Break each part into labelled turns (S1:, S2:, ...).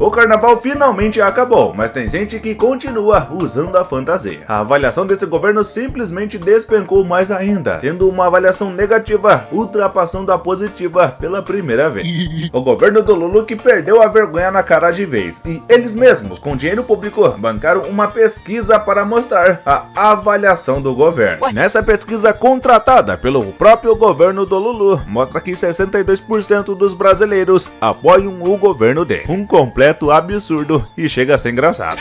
S1: O carnaval finalmente acabou, mas tem gente que continua usando a fantasia. A avaliação desse governo simplesmente despencou mais ainda, tendo uma avaliação negativa, ultrapassando a positiva pela primeira vez. O governo do Lula que perdeu a vergonha na cara de vez, e eles mesmos, com dinheiro público, bancaram uma pesquisa para mostrar a avaliação do governo. Nessa pesquisa contratada pelo próprio governo do Lula, mostra que 62% dos brasileiros apoiam o governo dele. Um completo absurdo e chega a ser engraçado.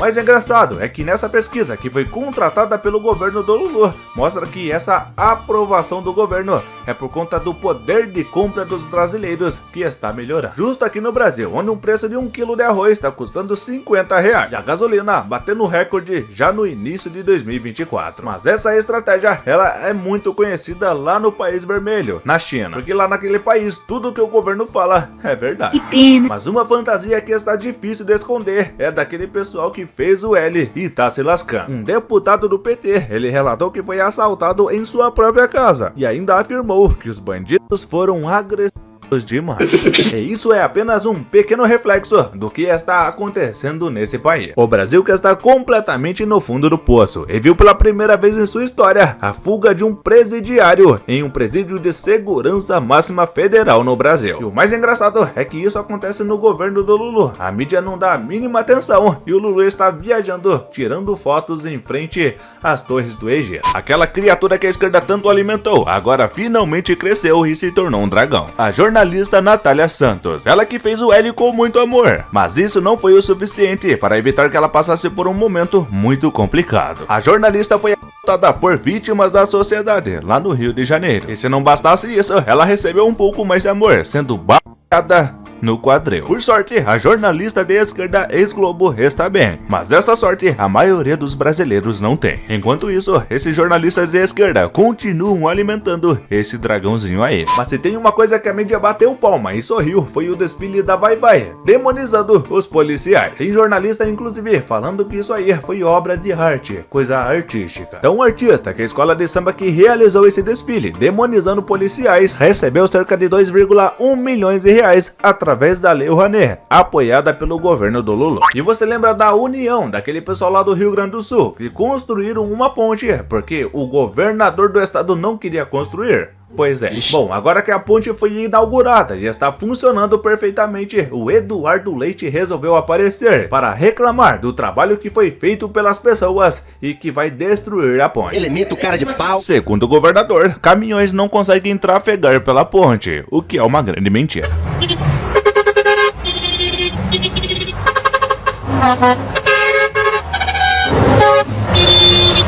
S1: Mas engraçado é que nessa pesquisa que foi contratada pelo governo do Lula, mostra que essa aprovação do governo é por conta do poder de compra dos brasileiros que está melhorando. Justo aqui no Brasil, onde um preço de 1 quilo de arroz está custando R$50 e a gasolina batendo recorde já no início de 2024. Mas essa estratégia, ela é muito conhecida lá no país vermelho, na China, porque lá naquele país tudo que o governo fala é verdade. Mas uma fantasia que está difícil de esconder é daquele pessoal que fez o L e tá se lascando. Um deputado do PT, ele relatou que foi assaltado em sua própria casa e ainda afirmou que os bandidos foram agressivos demais. E isso é apenas um pequeno reflexo do que está acontecendo nesse país. O Brasil que está completamente no fundo do poço e viu pela primeira vez em sua história a fuga de um presidiário em um presídio de segurança máxima federal no Brasil. E o mais engraçado é que isso acontece no governo do Lula. A mídia não dá a mínima atenção e o Lula está viajando, tirando fotos em frente às torres do Egito. Aquela criatura que a esquerda tanto alimentou, agora finalmente cresceu e se tornou um dragão. A jornalista Natália Santos, ela que fez o L com muito amor, mas isso não foi o suficiente para evitar que ela passasse por um momento muito complicado. A jornalista foi assaltada por vítimas da sociedade lá no Rio de Janeiro, e se não bastasse isso, ela recebeu um pouco mais de amor, sendo baleada no quadril. Por sorte, a jornalista de esquerda ex-Globo está bem, mas essa sorte a maioria dos brasileiros não tem. Enquanto isso, esses jornalistas de esquerda continuam alimentando esse dragãozinho aí. Mas se tem uma coisa que a mídia bateu palma e sorriu, foi o desfile da Vai Vai, demonizando os policiais. Tem jornalista inclusive falando que isso aí foi obra de arte, coisa artística. Tão artista que a escola de samba que realizou esse desfile, demonizando policiais, recebeu cerca de 2,1 milhões de reais através da Lei Rouanet, apoiada pelo governo do Lula. E você lembra da união daquele pessoal lá do Rio Grande do Sul, que construíram uma ponte, porque o governador do estado não queria construir? Pois é. Bom, agora que a ponte foi inaugurada e está funcionando perfeitamente, o Eduardo Leite resolveu aparecer para reclamar do trabalho que foi feito pelas pessoas e que vai destruir a ponte.
S2: Elemento cara de pau.
S1: Segundo o governador, caminhões não conseguem trafegar pela ponte, o que é uma grande mentira.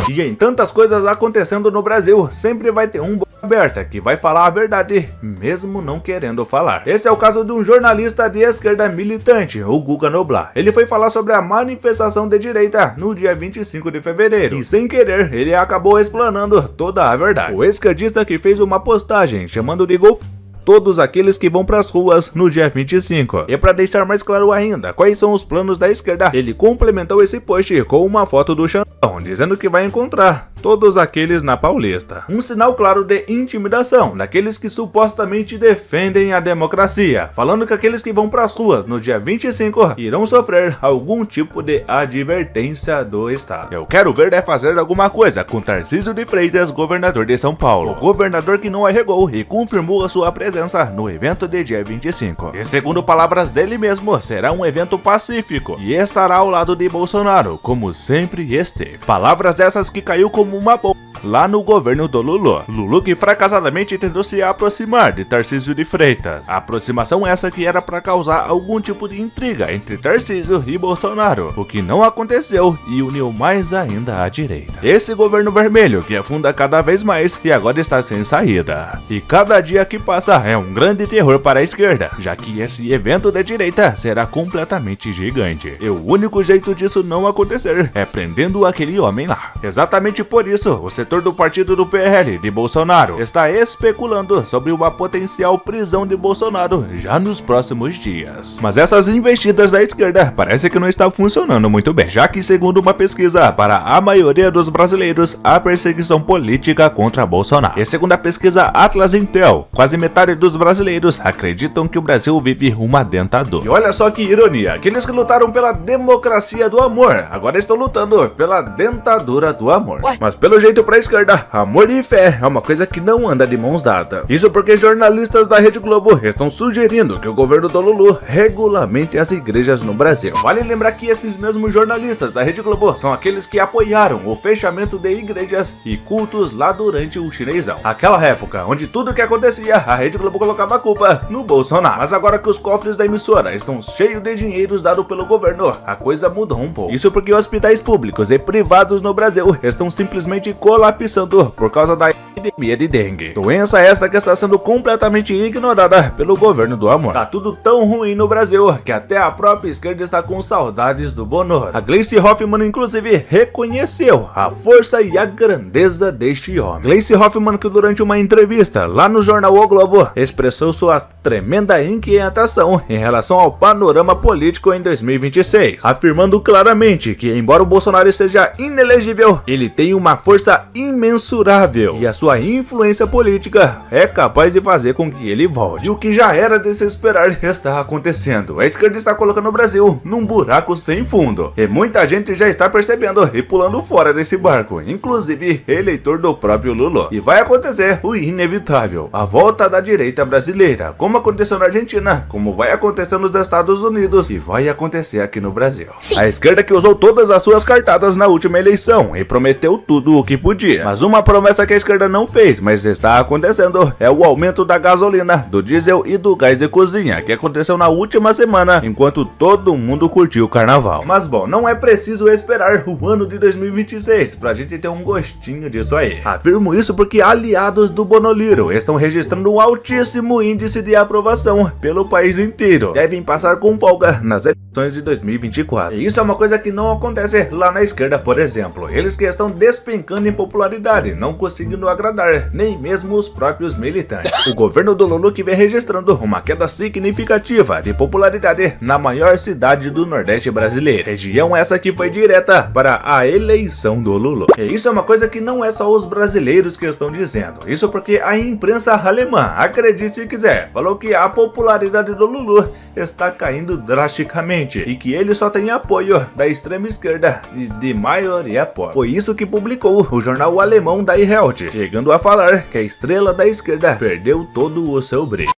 S1: E em tantas coisas acontecendo no Brasil, sempre vai ter um boca aberta que vai falar a verdade, mesmo não querendo falar. Esse é o caso de um jornalista de esquerda militante, o Guga Noblar. Ele foi falar sobre a manifestação de direita no dia 25 de fevereiro, e sem querer, ele acabou explanando toda a verdade. O esquerdista que fez uma postagem chamando de golpe todos aqueles que vão pras ruas no dia 25. E para deixar mais claro ainda quais são os planos da esquerda, ele complementou esse post com uma foto do Xandão, dizendo que vai encontrar todos aqueles na Paulista. Um sinal claro de intimidação daqueles que supostamente defendem a democracia, falando que aqueles que vão pras ruas no dia 25 irão sofrer algum tipo de advertência do Estado. Eu quero ver fazer alguma coisa com Tarcísio de Freitas, governador de São Paulo. O governador que não arregou e confirmou a sua presença no evento de dia 25. E segundo palavras dele mesmo, será um evento pacífico e estará ao lado de Bolsonaro, como sempre esteve. Palavras essas que caiu como uma bomba lá no governo do Lula. Lula que fracassadamente tentou se aproximar de Tarcísio de Freitas. A aproximação essa que era para causar algum tipo de intriga entre Tarcísio e Bolsonaro, o que não aconteceu e uniu mais ainda a direita. Esse governo vermelho que afunda cada vez mais e agora está sem saída. E cada dia que passa é um grande terror para a esquerda, já que esse evento da direita será completamente gigante. E o único jeito disso não acontecer é prendendo aquele homem lá. Exatamente por isso, o setor setor do partido do PL de Bolsonaro está especulando sobre uma potencial prisão de Bolsonaro já nos próximos dias. Mas essas investidas da esquerda parece que não está funcionando muito bem, já que segundo uma pesquisa, para a maioria dos brasileiros, há perseguição política contra Bolsonaro. E segundo a pesquisa Atlas Intel, quase metade dos brasileiros acreditam que o Brasil vive uma dentadura. E olha só que ironia, aqueles que lutaram pela democracia do amor, agora estão lutando pela dentadura do amor. Mas pelo jeito pra esquerda, amor e fé é uma coisa que não anda de mãos dadas. Isso porque jornalistas da Rede Globo estão sugerindo que o governo do Lulu regulamente as igrejas no Brasil. Vale lembrar que esses mesmos jornalistas da Rede Globo são aqueles que apoiaram o fechamento de igrejas e cultos lá durante o chinesão. Aquela época onde tudo que acontecia, a Rede Globo colocava a culpa no Bolsonaro. Mas agora que os cofres da emissora estão cheios de dinheiros dado pelo governo, a coisa mudou um pouco. Isso porque hospitais públicos e privados no Brasil estão simplesmente colapsando por causa da epidemia de dengue. Doença essa que está sendo completamente ignorada pelo governo do amor. Tá tudo tão ruim no Brasil que até a própria esquerda está com saudades do Bonoro. A Gleice Hoffmann inclusive reconheceu a força e a grandeza deste homem. Gleice Hoffmann, que durante uma entrevista lá no jornal O Globo expressou sua tremenda inquietação em relação ao panorama político em 2026, afirmando claramente que embora o Bolsonaro seja inelegível, ele tem uma força imensurável e a sua influência política é capaz de fazer com que ele volte. E o que já era de se esperar está acontecendo. A esquerda está colocando o Brasil num buraco sem fundo e muita gente já está percebendo e pulando fora desse barco, inclusive eleitor do próprio Lula. E vai acontecer o inevitável, a volta da direita brasileira, como aconteceu na Argentina, como vai acontecer nos Estados Unidos e vai acontecer aqui no Brasil. Sim. A esquerda que usou todas as suas cartadas na última eleição e prometeu tudo o que podia. Mas uma promessa que a esquerda não fez, mas está acontecendo, é o aumento da gasolina, do diesel e do gás de cozinha, que aconteceu na última semana, enquanto todo mundo curtiu o carnaval. Mas bom, não é preciso esperar o ano de 2026 pra gente ter um gostinho disso aí. Afirmo isso porque aliados do Bonoliro estão registrando um altíssimo índice de aprovação pelo país inteiro. Devem passar com folga nas eleições de 2024. E isso é uma coisa que não acontece lá na esquerda, por exemplo. Eles que estão despencando em popularidade, não conseguindo agradar nem mesmo os próprios militantes. O governo do Lula que vem registrando uma queda significativa de popularidade na maior cidade do Nordeste brasileiro. Região essa que foi direta para a eleição do Lula. E isso é uma coisa que não é só os brasileiros que estão dizendo. Isso porque a imprensa alemã, acredite se quiser, falou que a popularidade do Lula está caindo drasticamente e que ele só tem apoio da extrema esquerda e de maioria pobre. Foi isso que publicou o jornal alemão Die Welt, chegando a falar que a estrela da esquerda perdeu todo o seu brilho.